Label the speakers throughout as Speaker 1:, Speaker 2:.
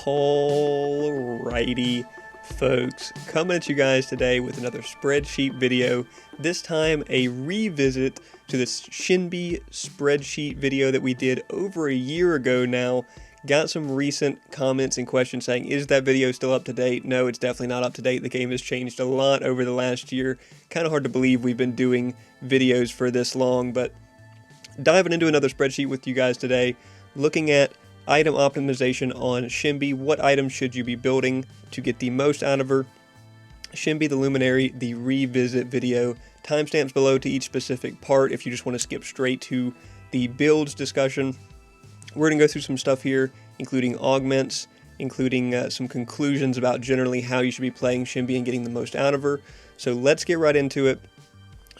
Speaker 1: Alrighty, folks, coming at you guys today with another spreadsheet video, this time a revisit to this Shinbi spreadsheet video that we did over a year ago now. Got some recent comments and questions saying, is that video still up to date? No, it's definitely not up to date. The game has changed a lot over the last year. Kind of hard to believe we've been doing videos for this long, but diving into another spreadsheet with you guys today, looking at item optimization on Shinbi. What items should you be building to get the most out of her? Shinbi the Luminary, the revisit video. Timestamps below to each specific part if you just want to skip straight to the builds discussion. We're going to go through some stuff here, including augments, including some conclusions about generally how you should be playing Shinbi and getting the most out of her. So let's get right into it.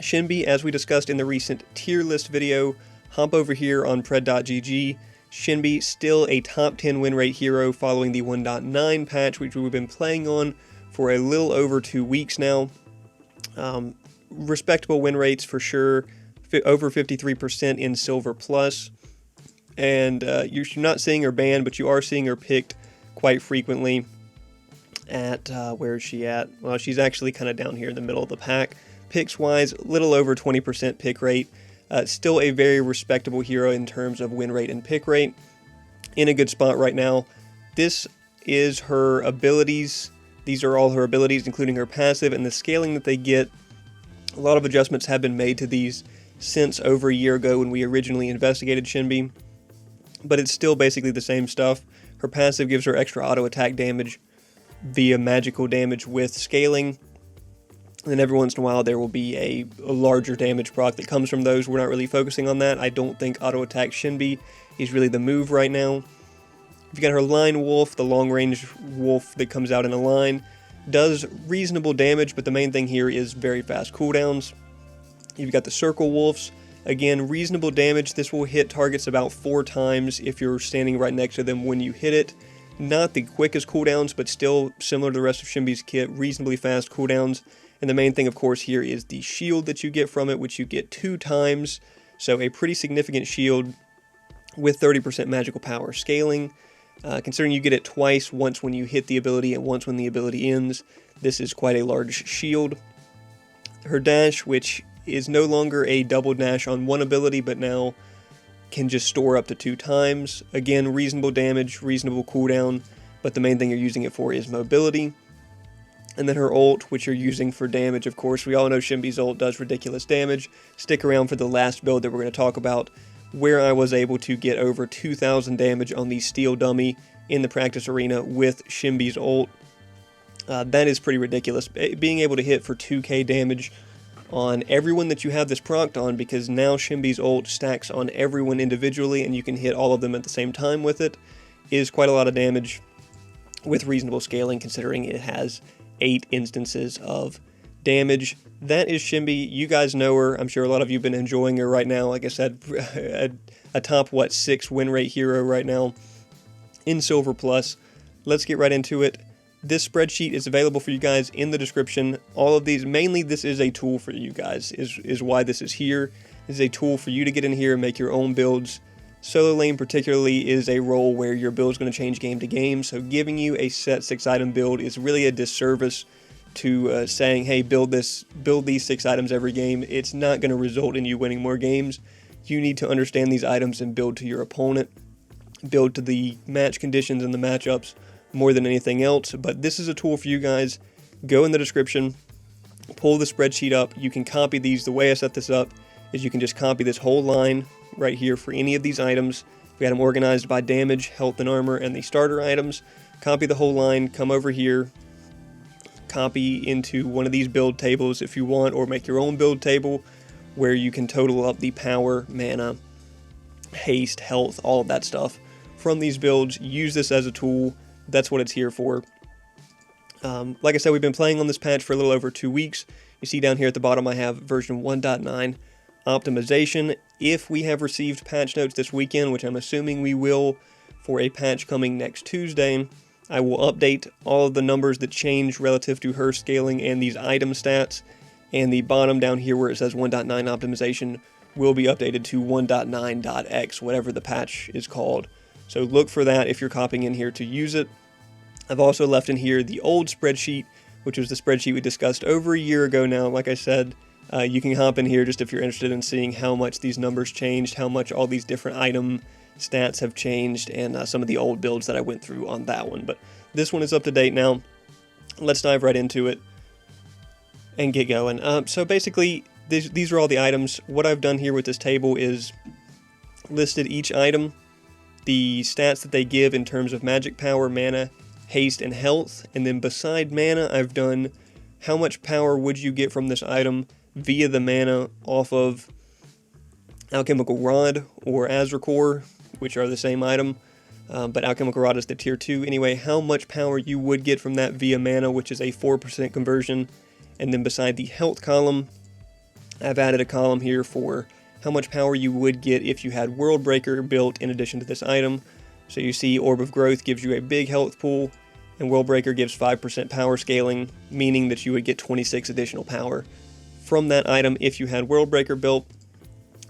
Speaker 1: Shinbi, as we discussed in the recent tier list video, hop over here on pred.gg. Shinbi, still a top 10 win rate hero following the 1.9 patch, which we've been playing on for a little over 2 weeks now. Respectable win rates for sure, over 53% in Silver Plus. And you're not seeing her banned, but you are seeing her picked quite frequently at, where is she at? Well, she's actually kind of down here in the middle of the pack. Picks-wise, a little over 20% pick rate. Still a very respectable hero in terms of win rate and pick rate. In a good spot right now. This is her abilities. These are all her abilities, including her passive and the scaling that they get. A lot of adjustments have been made to these since over a year ago when we originally investigated Shinbi. But it's still basically the same stuff. Her passive gives her extra auto attack damage via magical damage with scaling. And then every once in a while there will be a larger damage proc that comes from those. We're not really focusing on that. I don't think auto attack Shinbi is really the move right now. You've got her line wolf, the long range wolf that comes out in a line. Does reasonable damage, but the main thing here is very fast cooldowns. You've got the circle wolves. Again, reasonable damage. This will hit targets about 4 times if you're standing right next to them when you hit it. Not the quickest cooldowns, but still similar to the rest of Shinbi's kit, reasonably fast cooldowns. And the main thing, of course, here is the shield that you get from it, which you get 2 times. So a pretty significant shield with 30% magical power scaling. Considering you get it twice, once when you hit the ability and once when the ability ends, this is quite a large shield. Her dash, which is no longer a double dash on one ability, but now can just store up to 2 times. Again, reasonable damage, reasonable cooldown, but the main thing you're using it for is mobility. And then her ult, which you're using for damage, of course. We all know Shinbi's ult does ridiculous damage. Stick around for the last build that we're going to talk about, where I was able to get over 2,000 damage on the steel dummy in the practice arena with Shinbi's ult. That is pretty ridiculous. Being able to hit for 2k damage on everyone that you have this procced on, because now Shinbi's ult stacks on everyone individually and you can hit all of them at the same time with it, is quite a lot of damage with reasonable scaling, considering it has 8 instances of damage. That is Shinbi. You guys know her. I'm sure a lot of you have been enjoying her right now. Like I said, a top, 6 win rate hero right now in Silver Plus. Let's get right into it. This spreadsheet is available for you guys in the description. All of these, mainly this is a tool for you guys, is why this is here. This is a tool for you to get in here and make your own builds. Solo lane particularly is a role where your build is going to change game to game, so giving you a set 6 item build is really a disservice to saying, hey, build these 6 items every game. It's not going to result in you winning more games. You need to understand these items and build to your opponent, build to the match conditions and the matchups more than anything else. But this is a tool for you guys. Go in the description, pull the spreadsheet up. You can copy these. The way I set this up is you can just copy this whole line right here for any of these items. We got them organized by damage, health and armor, and the starter items. Copy the whole line, come over here, copy into one of these build tables if you want, or make your own build table where you can total up the power, mana, haste, health, all of that stuff from these builds. Use this as a tool. That's what it's here for. Like I said, we've been playing on this patch for a little over 2 weeks. You see down here at the bottom I have version 1.9 optimization. If we have received patch notes this weekend, which I'm assuming we will for a patch coming next Tuesday, I will update all of the numbers that change relative to her scaling and these item stats. And the bottom down here where it says 1.9 optimization will be updated to 1.9.x, whatever the patch is called. So look for that if you're copying in here to use it. I've also left in here the old spreadsheet, which was the spreadsheet we discussed over a year ago now. Like I said, you can hop in here just if you're interested in seeing how much these numbers changed, how much all these different item stats have changed, and some of the old builds that I went through on that one. But this one is up to date now. Let's dive right into it and get going. So basically, these are all the items. What I've done here with this table is listed each item, the stats that they give in terms of magic power, mana, haste, and health, and then beside mana, I've done how much power would you get from this item via the mana off of Alchemical Rod or Azure Core, which are the same item, but Alchemical Rod is the tier 2. Anyway, how much power you would get from that via mana, which is a 4% conversion, and then beside the health column, I've added a column here for how much power you would get if you had World Breaker built in addition to this item. So you see Orb of Growth gives you a big health pool, and World Breaker gives 5% power scaling, meaning that you would get 26 additional power from that item if you had World Breaker built.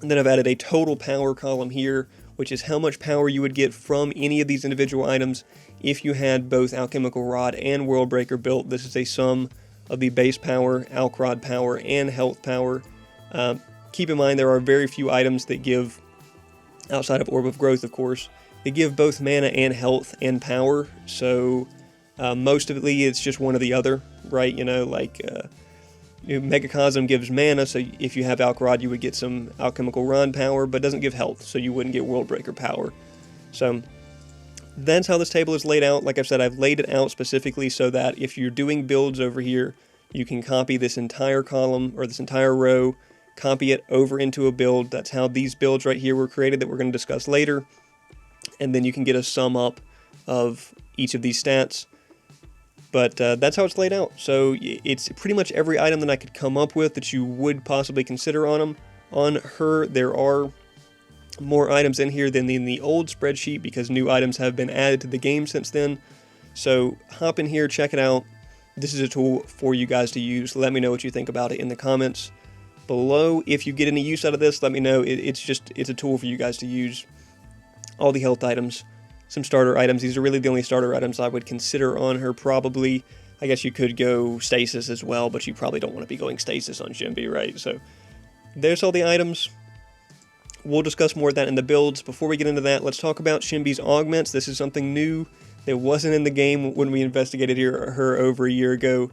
Speaker 1: And then I've added a total power column here, which is how much power you would get from any of these individual items if you had both Alchemical Rod and World Breaker built. This is a sum of the base power, Alch Rod power, and health power. Keep in mind there are very few items that give, outside of Orb of Growth of course, they give both mana and health and power, so most of it's just one or the other, right? You know, like Megacosm gives mana, so if you have Alch Rod you would get some Alchemical Rod power, but doesn't give health, so you wouldn't get World Breaker power. So that's how this table is laid out. Like I've said, I've laid it out specifically so that if you're doing builds over here, you can copy this entire column or this entire row, copy it over into a build. That's how these builds right here were created that we're going to discuss later. And then you can get a sum up of each of these stats. But that's how it's laid out. So it's pretty much every item that I could come up with that you would possibly consider on them. On her, there are more items in here than in the old spreadsheet because new items have been added to the game since then. So hop in here, check it out. This is a tool for you guys to use. Let me know what you think about it in the comments below. If you get any use out of this, let me know. It's a tool for you guys to use. All the health items, some starter items. These are really the only starter items I would consider on her probably. I guess you could go stasis as well, but you probably don't want to be going stasis on Shinbi, right? So there's all the items. We'll discuss more of that in the builds. Before we get into that, let's talk about Shinbi's augments. This is something new that wasn't in the game when we investigated her over a year ago.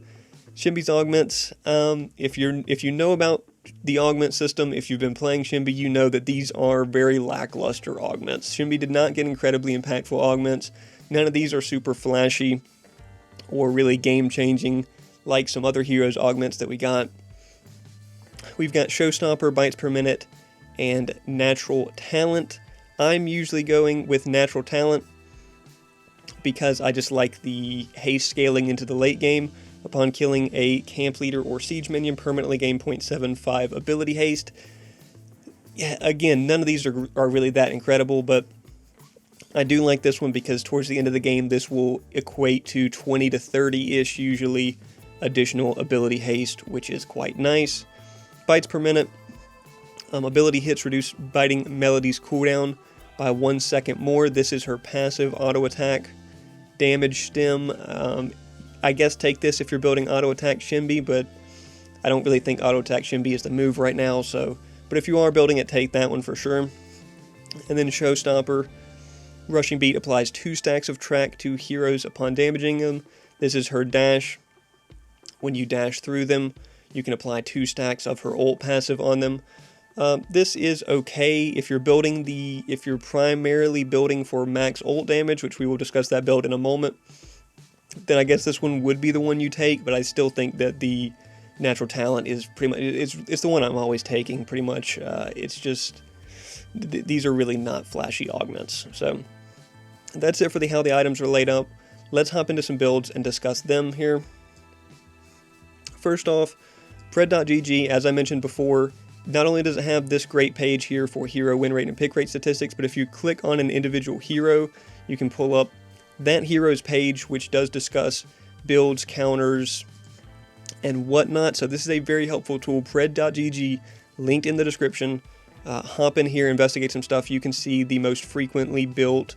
Speaker 1: Shinbi's augments, if you know about the augment system, if you've been playing Shinbi, you know that these are very lackluster augments. Shinbi did not get incredibly impactful augments. None of these are super flashy or really game-changing like some other heroes' augments that we got. We've got Showstopper, bites per minute, and Natural Talent. I'm usually going with Natural Talent because I just like the haste scaling into the late game. Upon killing a camp leader or siege minion, permanently gain 0.75 ability haste. Yeah, again, none of these are really that incredible, but I do like this one because towards the end of the game, this will equate to 20 to 30-ish, usually, additional ability haste, which is quite nice. Bites per minute. Ability hits reduce biting Melody's cooldown by 1 second more. This is her passive auto attack. Damage stem. I guess take this if you're building auto attack Shinbi, but I don't really think auto attack Shinbi is the move right now. So, but if you are building it, take that one for sure. And then Showstopper. Rushing Beat applies 2 stacks of track to heroes upon damaging them. This is her dash. When you dash through them, you can apply 2 stacks of her ult passive on them. This is okay if you're primarily building for max ult damage, which we will discuss that build in a moment. Then I guess this one would be the one you take, but I still think that the Natural Talent is pretty much, it's the one I'm always taking, pretty much. It's just, these are really not flashy augments. So that's it for how the items are laid up. Let's hop into some builds and discuss them here. First off, Pred.gg, as I mentioned before, not only does it have this great page here for hero win rate and pick rate statistics, but if you click on an individual hero, you can pull up that hero's page, which does discuss builds, counters, and whatnot. So this is a very helpful tool. Pred.gg, linked in the description. Hop in here, investigate some stuff. You can see the most frequently built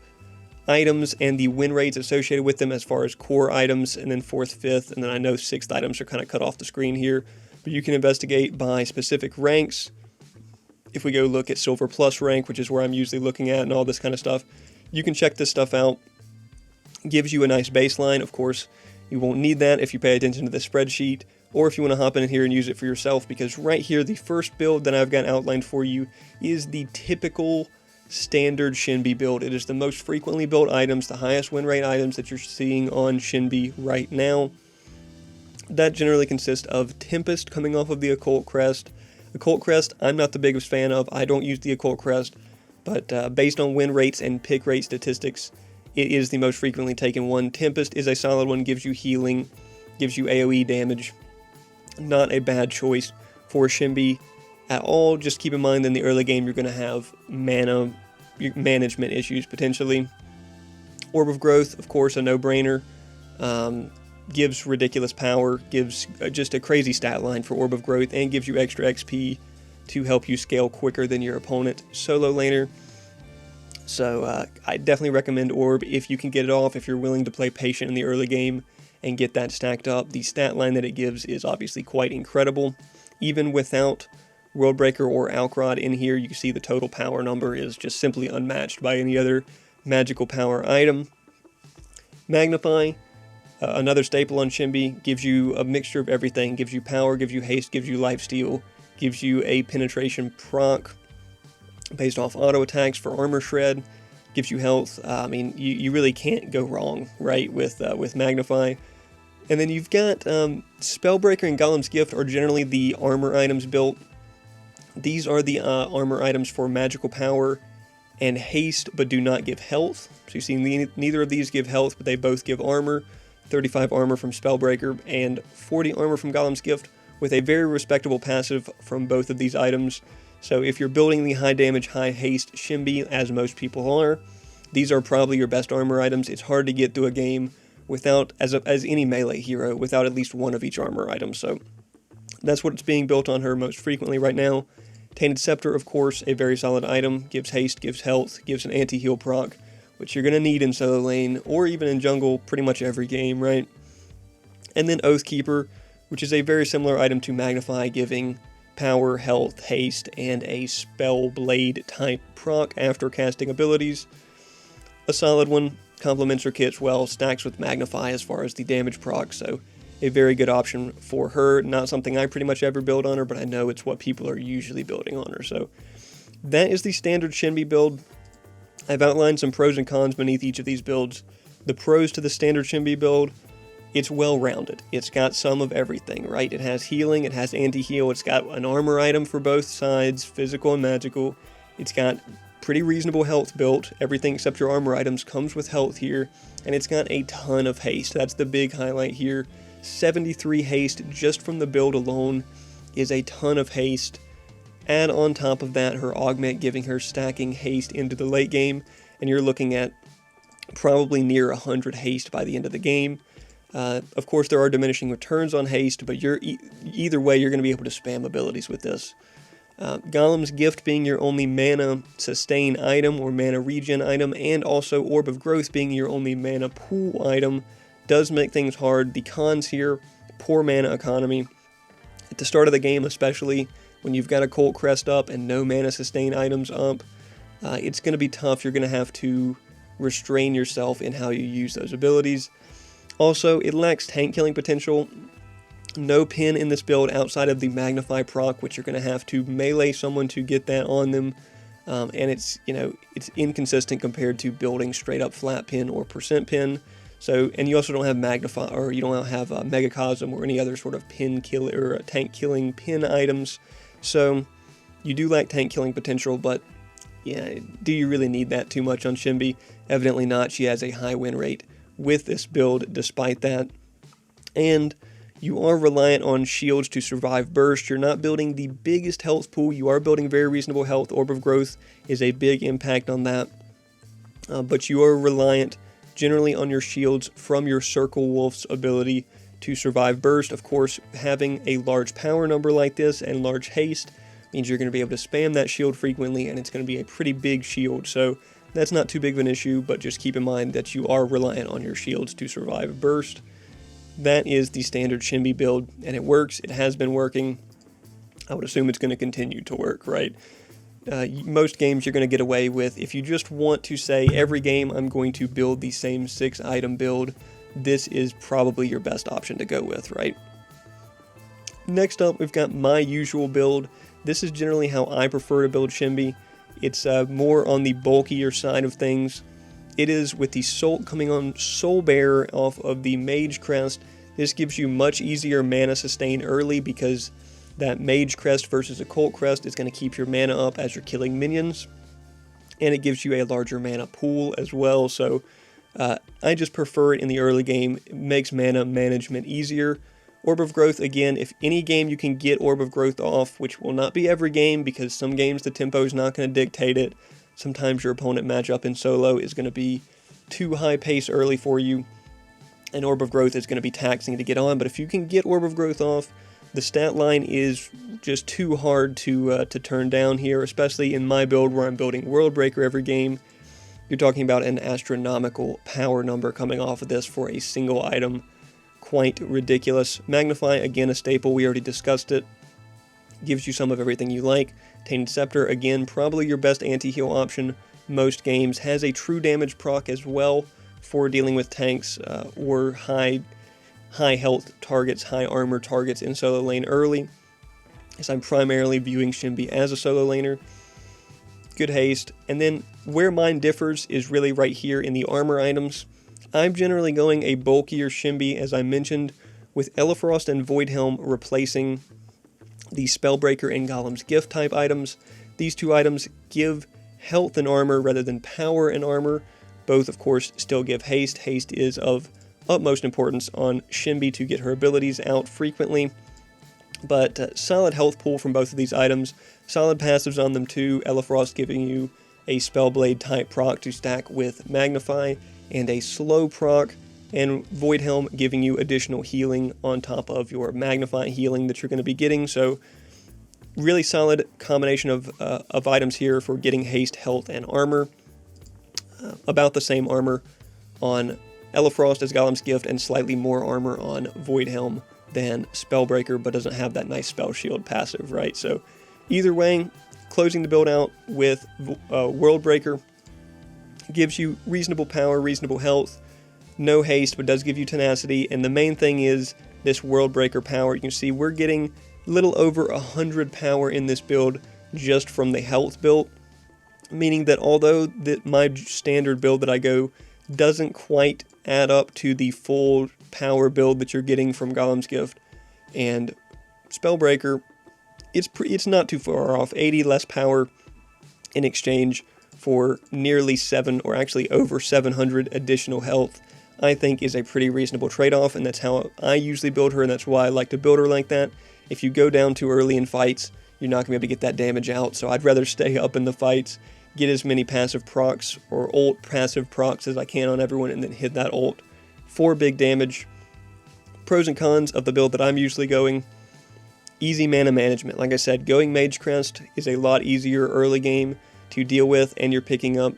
Speaker 1: items and the win rates associated with them as far as core items, and then 4th, 5th, and then I know 6th items are kind of cut off the screen here, but you can investigate by specific ranks. If we go look at Silver Plus rank, which is where I'm usually looking at and all this kind of stuff, you can check this stuff out. Gives you a nice baseline. Of course, you won't need that if you pay attention to the spreadsheet, or if you want to hop in here and use it for yourself, because right here, the first build that I've got outlined for you is the typical standard Shinbi build. It is the most frequently built items, the highest win rate items that you're seeing on Shinbi right now. That generally consists of Tempest coming off of the Occult Crest. Occult Crest, I'm not the biggest fan of. I don't use the Occult Crest, but based on win rates and pick rate statistics, it is the most frequently taken one. Tempest is a solid one, gives you healing, gives you AoE damage. Not a bad choice for Shinbi at all. Just keep in mind in the early game you're going to have mana management issues potentially. Orb of Growth, of course, a no-brainer. Gives ridiculous power, gives just a crazy stat line for Orb of Growth, and gives you extra XP to help you scale quicker than your opponent solo laner. So I definitely recommend Orb if you can get it off, if you're willing to play patient in the early game and get that stacked up. The stat line that it gives is obviously quite incredible. Even without Worldbreaker or Alkrod in here, you can see the total power number is just simply unmatched by any other magical power item. Magnify, another staple on Shinbi, gives you a mixture of everything. Gives you power, gives you haste, gives you lifesteal, gives you a penetration proc based off auto attacks for armor shred, gives you health. I mean, you really can't go wrong, right, with Magnify. And then you've got Spellbreaker and Golem's Gift are generally the armor items built. These are the armor items for magical power and haste, but do not give health. So you see neither of these give health, but they both give armor. 35 armor from Spellbreaker and 40 armor from Golem's Gift, with a very respectable passive from both of these items. So if you're building the high damage, high haste Shinbi, as most people are, these are probably your best armor items. It's hard to get through a game without, as any melee hero, without at least one of each armor item. So that's what it's being built on her most frequently right now. Tainted Scepter, of course, a very solid item. Gives haste, gives health, gives an anti-heal proc, which you're going to need in solo lane, or even in jungle, pretty much every game, right? And then Oathkeeper, which is a very similar item to Magnify, giving power, health, haste, and a Spell Blade type proc after casting abilities. A solid one, complements her kits well, stacks with Magnify as far as the damage proc, so a very good option for her. Not something I pretty much ever build on her, but I know it's what people are usually building on her. So that is the standard Shinbi build. I've outlined some pros and cons beneath each of these builds. The pros to the standard Shinbi build, it's well-rounded. It's got some of everything, right? It has healing, it has anti-heal, it's got an armor item for both sides, physical and magical. It's got pretty reasonable health built. Everything except your armor items comes with health here, and it's got a ton of haste. That's the big highlight here. 73 haste just from the build alone is a ton of haste. Add on top of that her augment, giving her stacking haste into the late game, and you're looking at probably near 100 haste by the end of the game. Of course, there are diminishing returns on haste, but either way, you're going to be able to spam abilities with this. Golem's Gift being your only mana sustain item or mana regen item, and also Orb of Growth being your only mana pool item, does make things hard. The cons here, poor mana economy. At the start of the game especially, when you've got a Cult Crest up and no mana sustain items up, it's going to be tough. You're going to have to restrain yourself in how you use those abilities. Also, it lacks tank killing potential. No pin in this build outside of the Magnify proc, which you're going to have to melee someone to get that on them. And it's inconsistent compared to building straight up flat pin or percent pin. So, and you also don't have Magnify, or you don't have Megacosm or any other sort of pin kill or tank killing pin items. So you do lack tank killing potential, but yeah, do you really need that too much on Shinbi? Evidently not. She has a high win rate with this build despite that. And you are reliant on shields to survive burst. You're not building the biggest health pool. You are building very reasonable health. Orb of Growth is a big impact on that. But you are reliant generally on your shields from your Circle Wolf's ability to survive burst. Of course, having a large power number like this and large haste means you're going to be able to spam that shield frequently, and it's going to be a pretty big shield. So That's not too big of an issue, but just keep in mind that you are reliant on your shields to survive burst. That is the standard Shinbi build, and it works. It has been working. I would assume it's going to continue to work, right? Most games you're going to get away with. If you just want to say, every game I'm going to build the same 6-item build, this is probably your best option to go with, right? Next up, we've got my usual build. This is generally how I prefer to build Shinbi. It's more on the bulkier side of things. It is with the soul coming on Soul Bearer off of the Mage Crest. This gives you much easier mana sustain early because that Mage Crest versus Occult Crest is going to keep your mana up as you're killing minions. And it gives you a larger mana pool as well, so I just prefer it in the early game. It makes mana management easier. Orb of Growth, again, if any game you can get Orb of Growth off, which will not be every game because some games the tempo is not going to dictate it. Sometimes your opponent matchup in solo is going to be too high pace early for you, and Orb of Growth is going to be taxing to get on. But if you can get Orb of Growth off, the stat line is just too hard to turn down here, especially in my build where I'm building World Breaker every game. You're talking about an astronomical power number coming off of this for a single item. Quite ridiculous. Magnify, again, a staple. We already discussed it. Gives you some of everything you like. Tainted Scepter, again, probably your best anti-heal option. Most games has a true damage proc as well for dealing with tanks or high health targets, high armor targets in solo lane early, as I'm primarily viewing Shinbi as a solo laner. Good haste, and then where mine differs is really right here in the armor items. I'm generally going a bulkier Shinbi, as I mentioned, with Elefrost and Voidhelm replacing the Spellbreaker and Golem's Gift type items. These two items give health and armor rather than power and armor. Both, of course, still give haste. Haste is of utmost importance on Shinbi to get her abilities out frequently. But solid health pool from both of these items. Solid passives on them too. Elefrost giving you a Spellblade type proc to stack with Magnify, and a slow proc, and Voidhelm giving you additional healing on top of your Magnify healing that you're going to be getting. So really solid combination of items here for getting haste, health, and armor. About the same armor on Elefrost as Golem's Gift, and slightly more armor on Voidhelm than Spellbreaker, but doesn't have that nice spell shield passive, right? So either way, closing the build out with World Breaker gives you reasonable power, reasonable health, no haste, but does give you tenacity. And the main thing is this World Breaker power. You can see we're getting a little over 100 power in this build just from the health build, meaning that although my standard build that I go doesn't quite add up to the full power build that you're getting from Golem's Gift and Spellbreaker, it's not too far off. 80 less power in exchange for nearly 7, or actually over 700 additional health, I think is a pretty reasonable trade-off, and that's how I usually build her, and that's why I like to build her like that. If you go down too early in fights, you're not going to be able to get that damage out, so I'd rather stay up in the fights, get as many passive procs or ult passive procs as I can on everyone, and then hit that ult for big damage. Pros and cons of the build that I'm usually going: easy mana management. Like I said, going Mage Crest is a lot easier early game to deal with, and you're picking up,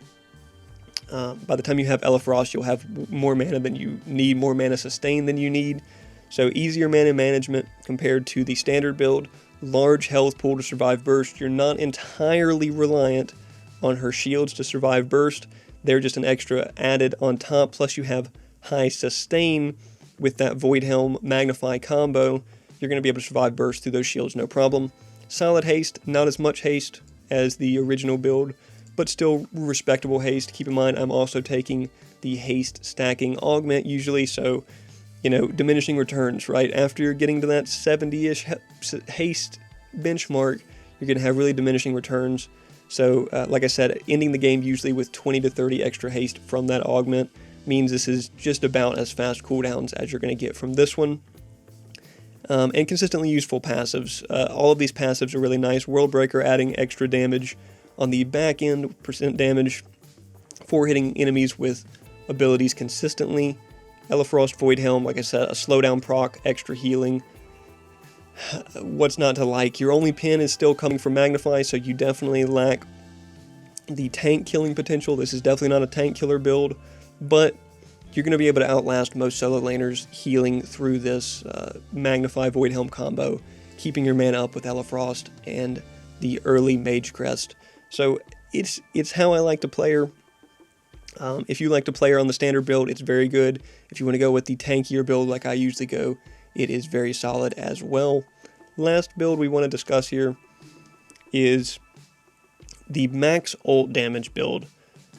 Speaker 1: by the time you have Elefrost, you'll have more mana than you need, more mana sustain than you need. So easier mana management compared to the standard build. Large health pool to survive burst. You're not entirely reliant on her shields to survive burst. They're just an extra added on top. Plus you have high sustain with that Voidhelm Magnify combo. You're going to be able to survive burst through those shields, no problem. Solid haste, not as much haste as the original build, but still respectable haste. Keep in mind, I'm also taking the haste stacking augment usually, so, you know, diminishing returns, right? After you're getting to that 70-ish haste benchmark, you're going to have really diminishing returns. So, like I said, ending the game usually with 20 to 30 extra haste from that augment means this is just about as fast cooldowns as you're going to get from this one. And consistently useful passives. All of these passives are really nice. World Breaker adding extra damage on the back end, percent damage for hitting enemies with abilities consistently. Elefrost Voidhelm, like I said, a slowdown proc, extra healing. What's not to like? Your only pin is still coming from Magnify, so you definitely lack the tank killing potential. This is definitely not a tank killer build, but you're going to be able to outlast most solo laners healing through this Magnify Void Helm combo, keeping your mana up with Elefrost and the early Mage Crest. So it's how I like to play her. If you like to play her on the standard build, it's very good. If you want to go with the tankier build like I usually go, it is very solid as well. Last build we want to discuss here is the max ult damage build.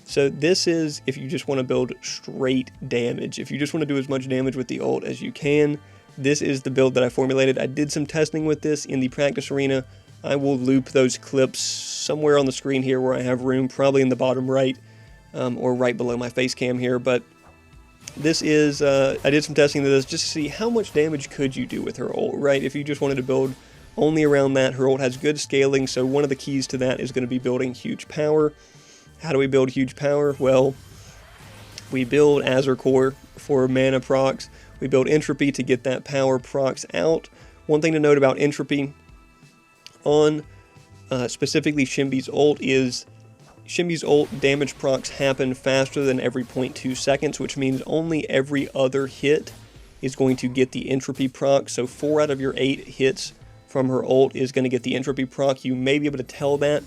Speaker 1: So this is if you just want to build straight damage. If you just want to do as much damage with the ult as you can, this is the build that I formulated. I did some testing with this in the practice arena. I will loop those clips somewhere on the screen here where I have room, probably in the bottom right, or right below my face cam here. But this is, I did some testing of this just to see how much damage could you do with her ult, right? If you just wanted to build only around that, her ult has good scaling, so one of the keys to that is going to be building huge power. How do we build huge power? Well, we build Azure Core for mana procs. We build Entropy to get that power procs out. One thing to note about Entropy on specifically Shinbi's ult is Shinbi's ult damage procs happen faster than every 0.2 seconds, which means only every other hit is going to get the Entropy proc. So 4 out of your 8 hits from her ult is going to get the Entropy proc. You may be able to tell that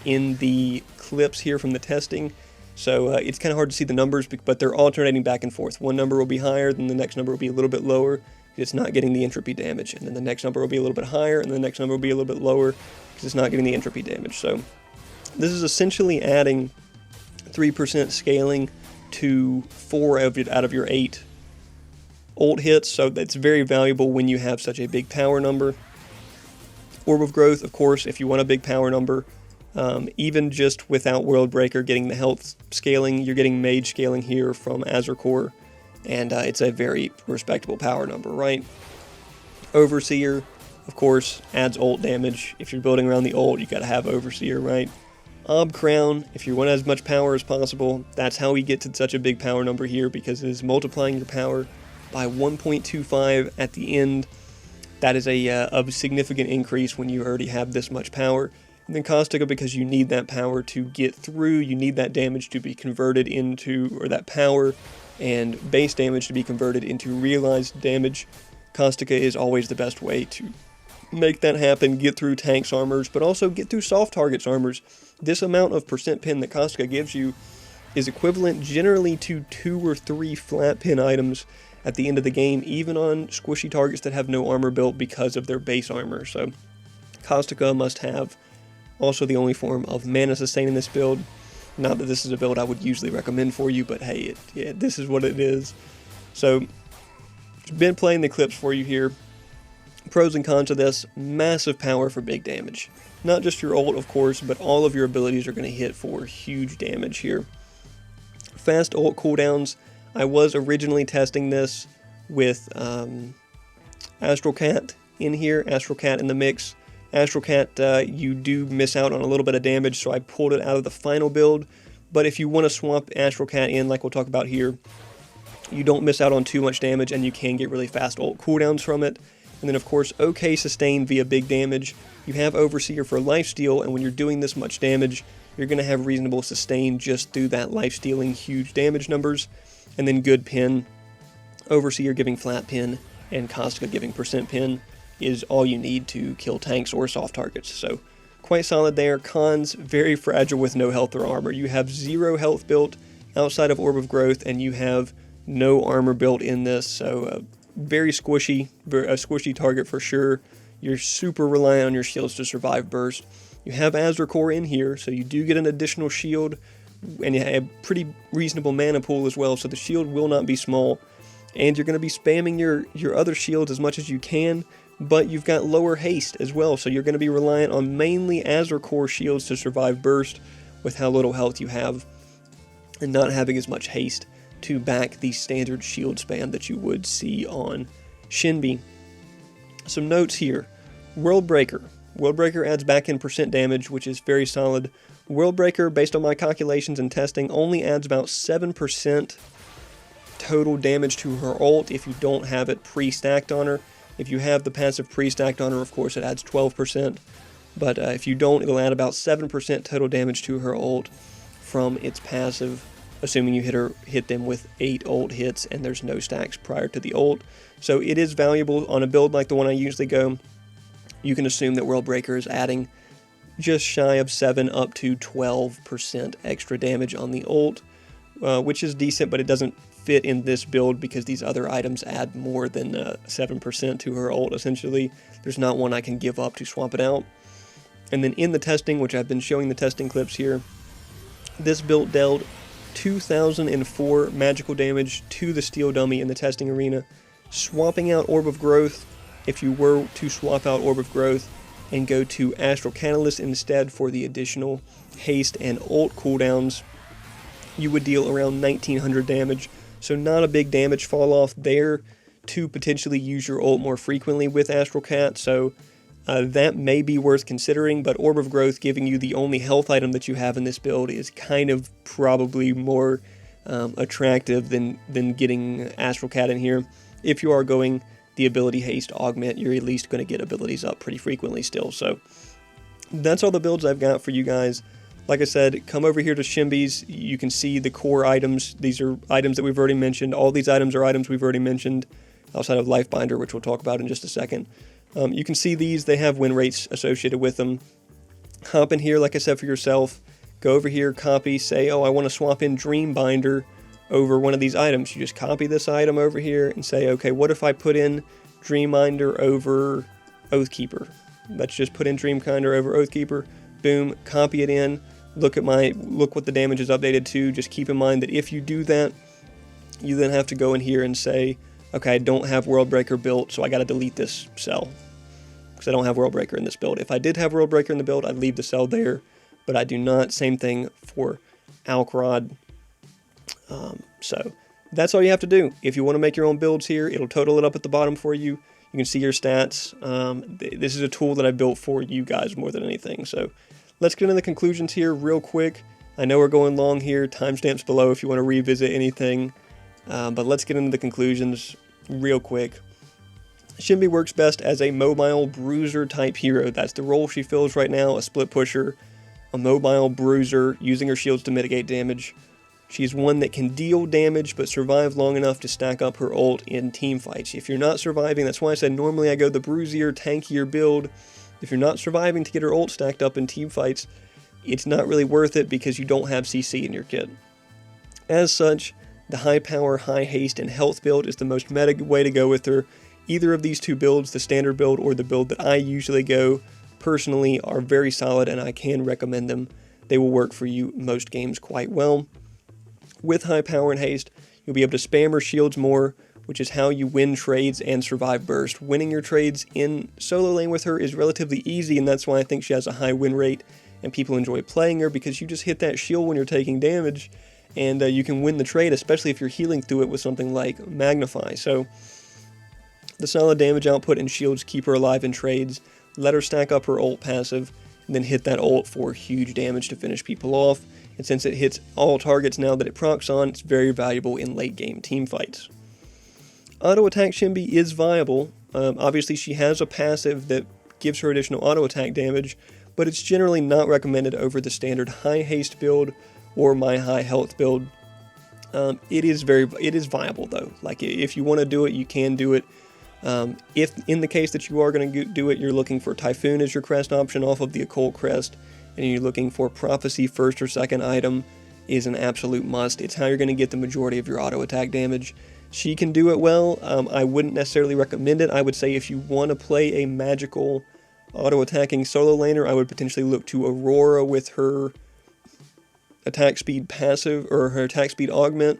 Speaker 1: in the clips here from the testing. So it's kind of hard to see the numbers, but they're alternating back and forth. One number will be higher, then the next number will be a little bit lower. It's not getting the entropy damage, and then the next number will be a little bit higher, and the next number will be a little bit lower because it's not getting the entropy damage. So this is essentially adding 3% scaling to 4 out of your 8 ult hits, so that's very valuable when you have such a big power number. Orb of Growth, of course, if you want a big power number, even just without World Breaker getting the health scaling, you're getting Mage scaling here from Azure Core, and it's a very respectable power number, right? Overseer, of course, adds ult damage. If you're building around the ult, you gotta have Overseer, right? Ob Crown, if you want as much power as possible, that's how we get to such a big power number here, because it is multiplying your power by 1.25 at the end. That is a significant increase when you already have this much power. And then Caustica, because you need that power to get through, you need that damage to be converted into, or that power and base damage to be converted into realized damage. Caustica is always the best way to make that happen, get through tanks' armors, but also get through soft targets' armors. This amount of percent pin that Caustica gives you is equivalent generally to 2 or 3 flat pin items at the end of the game, even on squishy targets that have no armor built because of their base armor. So Caustica must have. Also the only form of mana sustain in this build. Not that this is a build I would usually recommend for you, but hey, this is what it is. So, been playing the clips for you here. Pros and cons of this: massive power for big damage. Not just your ult, of course, but all of your abilities are going to hit for huge damage here. Fast ult cooldowns. I was originally testing this with Astral Cat in here, Astral Cat in the mix. Astral Cat, you do miss out on a little bit of damage, so I pulled it out of the final build. But if you want to swap Astral Cat in, like we'll talk about here, you don't miss out on too much damage, and you can get really fast ult cooldowns from it. And then, of course, OK sustain via big damage. You have Overseer for lifesteal, and when you're doing this much damage, you're going to have reasonable sustain just through that lifestealing huge damage numbers. And then good pin, Overseer giving flat pin, and Caustica giving percent pin is all you need to kill tanks or soft targets. So quite solid there. Cons, very fragile with no health or armor. You have 0 health built outside of Orb of Growth, and you have no armor built in this. So very squishy, a squishy target for sure. You're super reliant on your shields to survive burst. You have Azure Core in here, so you do get an additional shield, and you have a pretty reasonable mana pool as well, so the shield will not be small. And you're going to be spamming your other shields as much as you can, but you've got lower haste as well, so you're going to be reliant on mainly Azure Core shields to survive burst with how little health you have, and not having as much haste to back the standard shield spam that you would see on Shinbi. Some notes here. World Breaker. World Breaker adds back in percent damage, which is very solid. World Breaker, based on my calculations and testing, only adds about 7% total damage to her ult if you don't have it pre-stacked on her. If you have the passive pre-stacked on her, of course, it adds 12%. But if you don't, it'll add about 7% total damage to her ult from its passive, assuming you hit them with 8 ult hits and there's no stacks prior to the ult. So it is valuable on a build like the one I usually go. You can assume that World Breaker is adding just shy of 7 up to 12% extra damage on the ult, which is decent, but it doesn't fit in this build because these other items add more than 7% to her ult. Essentially, there's not one I can give up to swap it out. And then in the testing, which I've been showing the testing clips here, this build dealt 2004 magical damage to the steel dummy in the testing arena. Swapping out Orb of Growth, if you were to swap out Orb of Growth and go to Astral Catalyst instead for the additional haste and ult cooldowns, you would deal around 1900 damage. So not a big damage fall off there to potentially use your ult more frequently with Astral Cat. So that may be worth considering, but Orb of Growth giving you the only health item that you have in this build is kind of probably more attractive than getting Astral Cat in here. If you are going the ability haste augment, you're at least going to get abilities up pretty frequently still. So that's all the builds I've got for you guys. Like I said, come over here to Shinbi's. You can see the core items. These are items that we've already mentioned. All these items are items we've already mentioned outside of Lifebinder, which we'll talk about in just a second. You can see these. They have win rates associated with them. Hop in here, like I said, for yourself. Go over here, copy, say, oh, I want to swap in Dreambinder over one of these items. You just copy this item over here and say, okay, what if I put in Dreambinder over Oathkeeper? Let's just put in Dreambinder over Oathkeeper. Boom, copy it in. Look what the damage is updated to. Just keep in mind that if you do that, you then have to go in here and say, okay, I don't have World Breaker built, so I got to delete this cell because I don't have World Breaker in this build. If I did have World Breaker in the build, I'd leave the cell there, but I do not. Same thing for Alkrod. So that's all you have to do. If you want to make your own builds here, it'll total it up at the bottom for you. You can see your stats. This is a tool that I built for you guys more than anything. So let's get into the conclusions here real quick. I know we're going long here. Timestamps below if you want to revisit anything. But let's get into the conclusions real quick. Shinbi works best as a mobile bruiser type hero. That's the role she fills right now, a split pusher, a mobile bruiser, using her shields to mitigate damage. She's one that can deal damage but survive long enough to stack up her ult in team fights. If you're not surviving, that's why I said normally I go the bruisier, tankier build. If you're not surviving to get her ult stacked up in team fights, it's not really worth it because you don't have CC in your kit. As such, the high power, high haste, and health build is the most meta way to go with her. Either of these two builds, the standard build or the build that I usually go, personally are very solid and I can recommend them. They will work for you most games quite well. With high power and haste, you'll be able to spam her shields more, which is how you win trades and survive burst. Winning your trades in solo lane with her is relatively easy, and that's why I think she has a high win rate and people enjoy playing her, because you just hit that shield when you're taking damage and you can win the trade, especially if you're healing through it with something like Magnify. So the solid damage output and shields keep her alive in trades, let her stack up her ult passive, and then hit that ult for huge damage to finish people off. And since it hits all targets now that it procs on, it's very valuable in late game team fights. Auto attack Shinbi is viable. Obviously she has a passive that gives her additional auto attack damage, but it's generally not recommended over the standard high haste build or my high health build. It is viable though. Like if you want to do it, you can do it. If in the case that you are going to do it, you're looking for Typhoon as your crest option off of the Occult crest, and you're looking for Prophecy first or second item, is an absolute must. It's how you're going to get the majority of your auto attack damage. She can do it well. I wouldn't necessarily recommend it. I would say if you want to play a magical auto attacking solo laner, I would potentially look to Aurora with her attack speed passive, or her attack speed augment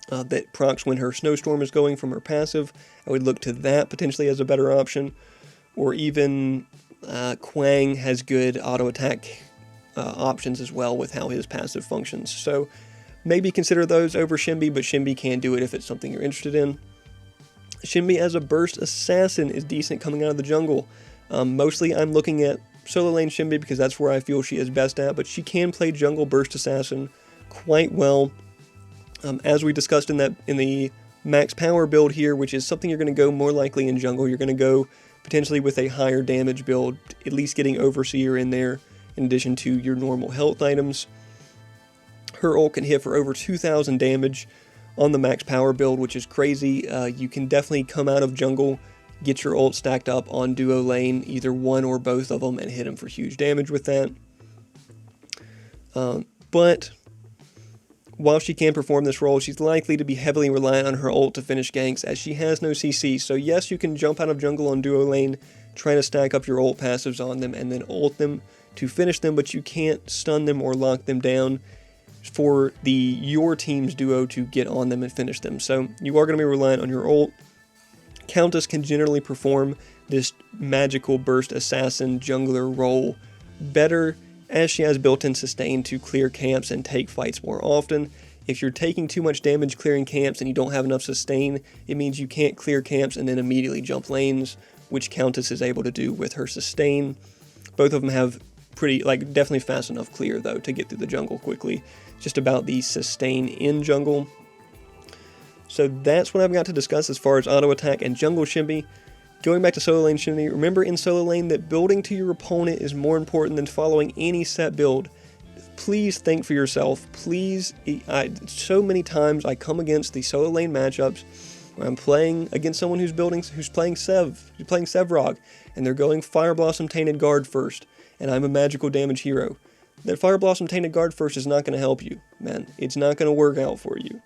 Speaker 1: that procs when her snowstorm is going from her passive. I would look to that potentially as a better option. Or even Quang has good auto attack options as well with how his passive functions. So maybe consider those over Shinbi, but Shinbi can do it if it's something you're interested in. Shinbi as a burst assassin is decent coming out of the jungle. Mostly I'm looking at solo lane Shinbi because that's where I feel she is best at, but she can play jungle burst assassin quite well. As we discussed in the max power build here, which is something you're going to go more likely in jungle, you're going to go potentially with a higher damage build, at least getting Overseer in there in addition to your normal health items. Her ult can hit for over 2,000 damage on the max power build, which is crazy. You can definitely come out of jungle, get your ult stacked up on duo lane, either one or both of them, and hit them for huge damage with that. But while she can perform this role, she's likely to be heavily reliant on her ult to finish ganks, as she has no CC. So yes, you can jump out of jungle on duo lane, try to stack up your ult passives on them, and then ult them to finish them, but you can't stun them or lock them down for your team's duo to get on them and finish them. So you are going to be reliant on your ult. Countess can generally perform this magical burst assassin jungler role better, as she has built-in sustain to clear camps and take fights more often. If you're taking too much damage clearing camps and you don't have enough sustain, it means you can't clear camps and then immediately jump lanes, which Countess is able to do with her sustain. Both of them have definitely fast enough clear though to get through the jungle quickly. It's just about the sustain in jungle. So that's what I've got to discuss as far as auto attack and jungle Shinbi. Going back to solo lane Shinbi, remember in solo lane that building to your opponent is more important than following any set build. Please think for yourself. Please, so many times I come against the solo lane matchups where I'm playing against someone who's playing Sevrog, and they're going Fire Blossom Tainted Guard first, and I'm a magical damage hero. That Fire Blossom Tainted Guard first is not going to help you, man. It's not going to work out for you.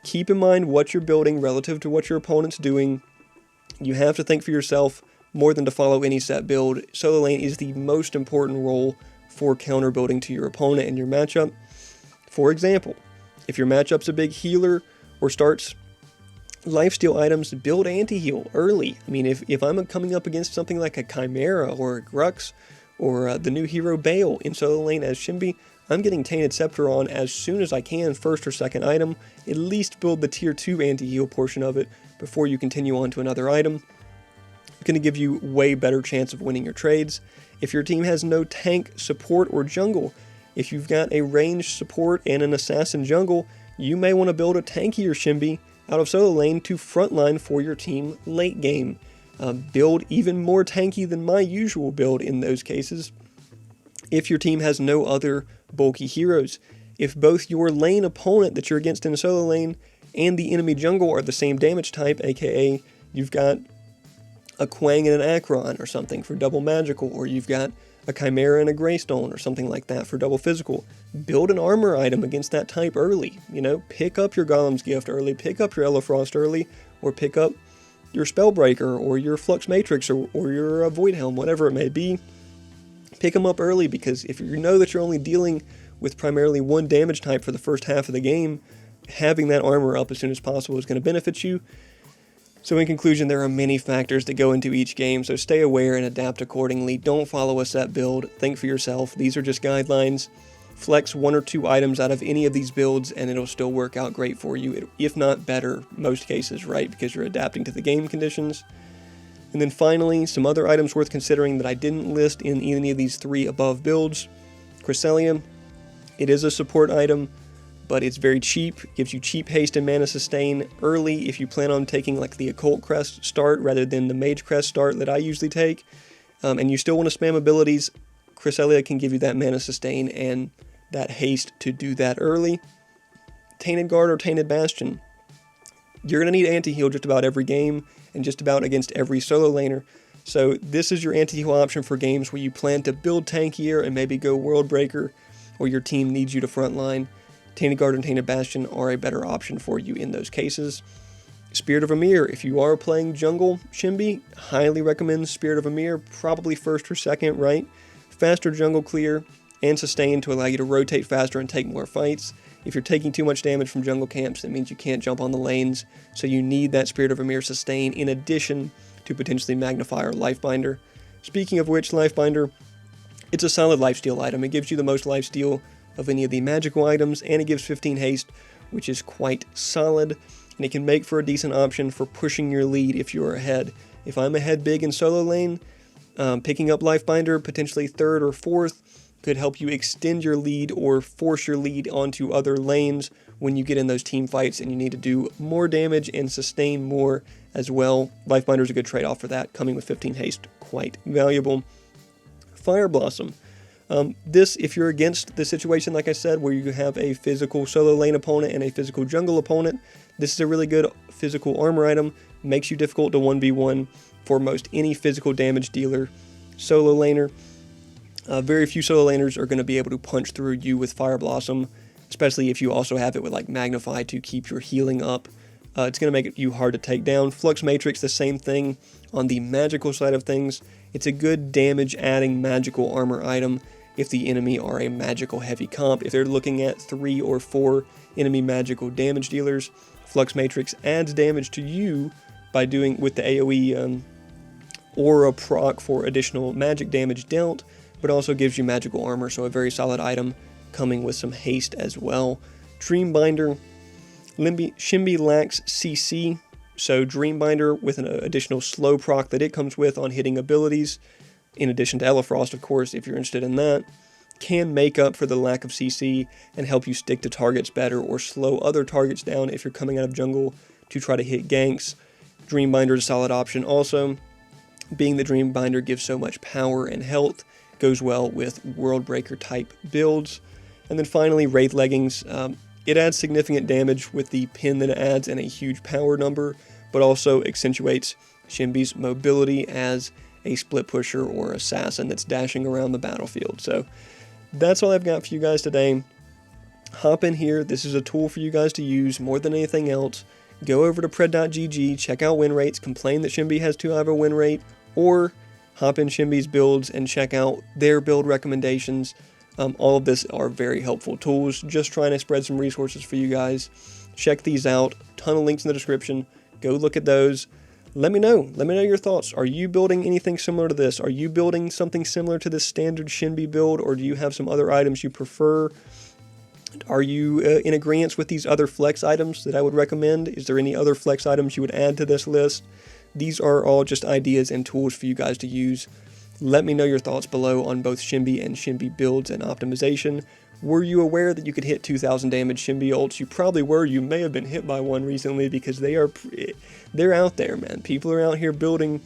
Speaker 1: Keep in mind what you're building relative to what your opponent's doing. You have to think for yourself more than to follow any set build. Solo lane is the most important role for counter building to your opponent and your matchup. For example, if your matchup's a big healer or starts lifesteal items, build anti-heal early. I mean, if I'm coming up against something like a Chimera or a Grux or the new hero Bale in solo lane as Shinbi, I'm getting Tainted Scepter on as soon as I can, first or second item. At least build the tier 2 anti-heal portion of it before you continue on to another item. It's going to give you way better chance of winning your trades. If your team has no tank, support, or jungle, if you've got a ranged support and an assassin jungle, you may want to build a tankier Shinbi out of solo lane to frontline for your team late game. Build even more tanky than my usual build in those cases. If your team has no other bulky heroes, if both your lane opponent that you're against in solo lane and the enemy jungle are the same damage type, aka you've got a Quang and an Akron or something for double magical, or you've got a Chimera and a Greystone or something like that for double physical, build an armor item against that type early. Pick up your Golem's Gift early, pick up your Elefrost early, or pick up your Spellbreaker or your Flux Matrix or your Void Helm, whatever it may be. Pick them up early, because if you know that you're only dealing with primarily one damage type for the first half of the game, having that armor up as soon as possible is going to benefit you. So in conclusion, there are many factors that go into each game, so stay aware and adapt accordingly. Don't follow a set build. Think for yourself. These are just guidelines. Flex one or two items out of any of these builds and it'll still work out great for you, if not better, most cases, right? Because you're adapting to the game conditions. And then finally, some other items worth considering that I didn't list in any of these three above builds. Cresselia, it is a support item, but it's very cheap. Gives you cheap haste and mana sustain early if you plan on taking like the Occult Crest start rather than the Mage Crest start that I usually take. And you still want to spam abilities, Cresselia can give you that mana sustain and that haste to do that early. Tainted Guard or Tainted Bastion. You're going to need anti-heal just about every game and just about against every solo laner. So this is your anti-heal option for games where you plan to build tankier and maybe go World Breaker, or your team needs you to frontline. Tainted Guard and Tainted Bastion are a better option for you in those cases. Spirit of Amir, if you are playing jungle Shinbi, highly recommend Spirit of Amir, probably first or second, right? Faster jungle clear and sustain to allow you to rotate faster and take more fights. If you're taking too much damage from jungle camps, that means you can't jump on the lanes, so you need that Spirit of Amir sustain in addition to potentially Magnify or Lifebinder. Speaking of which, Lifebinder, it's a solid lifesteal item. It gives you the most lifesteal of any of the magical items, and it gives 15 haste, which is quite solid, and it can make for a decent option for pushing your lead if you're ahead. If I'm ahead big in solo lane, picking up Lifebinder, potentially third or fourth, could help you extend your lead or force your lead onto other lanes when you get in those team fights and you need to do more damage and sustain more as well. Lifebinder is a good trade-off for that, coming with 15 haste, quite valuable. Fire Blossom. This, if you're against the situation, like I said, where you have a physical solo lane opponent and a physical jungle opponent, this is a really good physical armor item. Makes you difficult to 1v1 for most any physical damage dealer solo laner. Very few solo laners are going to be able to punch through you with Fire Blossom, especially if you also have it with like Magnify to keep your healing up. It's going to make you hard to take down. Flux Matrix, the same thing on the magical side of things. It's a good damage adding magical armor item if the enemy are a magical heavy comp. If they're looking at 3 or 4 enemy magical damage dealers, Flux Matrix adds damage to you by doing with the AoE aura proc for additional magic damage dealt, but also gives you magical armor, so a very solid item coming with some haste as well. Dreambinder. Shinbi lacks CC, so Dreambinder with an additional slow proc that it comes with on hitting abilities, in addition to Elefrost, of course, if you're interested in that, can make up for the lack of CC and help you stick to targets better or slow other targets down if you're coming out of jungle to try to hit ganks. Dreambinder is a solid option also. Being the Dreambinder gives so much power and health, goes well with World Breaker type builds. And then finally, Wraith Leggings. It adds significant damage with the pin that it adds and a huge power number, but also accentuates Shinbi's mobility as a split pusher or assassin that's dashing around the battlefield. So that's all I've got for you guys today. Hop in here. This is a tool for you guys to use more than anything else. Go over to pred.gg, check out win rates, complain that Shinbi has too high of a win rate, or hop in Shinbi's builds and check out their build recommendations. All of this are very helpful tools. Just trying to spread some resources for you guys. Check these out. Ton of links in the description. Go look at those. Let me know. Let me know your thoughts. Are you building anything similar to this? Are you building something similar to this standard Shinbi build, or do you have some other items you prefer? Are you in agreement with these other flex items that I would recommend? Is there any other flex items you would add to this list? These are all just ideas and tools for you guys to use. Let me know your thoughts below on both Shinbi and Shinbi builds and optimization. Were you aware that you could hit 2,000 damage Shinbi ults? You probably were. You may have been hit by one recently because they're out there, man. People are out here building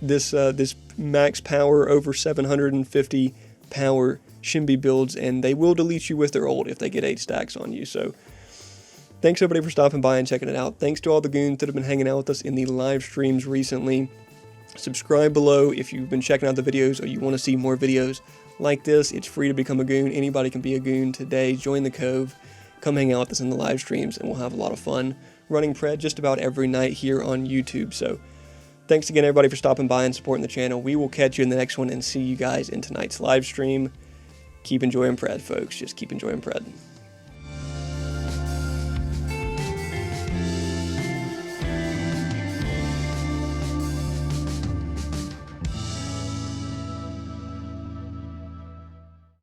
Speaker 1: this max power over 750 power Shinbi builds, and they will delete you with their ult if they get 8 stacks on you. So thanks everybody for stopping by and checking it out. Thanks to all the goons that have been hanging out with us in the live streams recently. Subscribe below if you've been checking out the videos or you want to see more videos like this. It's free to become a goon. Anybody can be a goon today. Join the Cove. Come hang out with us in the live streams and we'll have a lot of fun running Pred just about every night here on YouTube. So thanks again everybody for stopping by and supporting the channel. We will catch you in the next one and see you guys in tonight's live stream. Keep enjoying Pred, folks. Just keep enjoying Pred.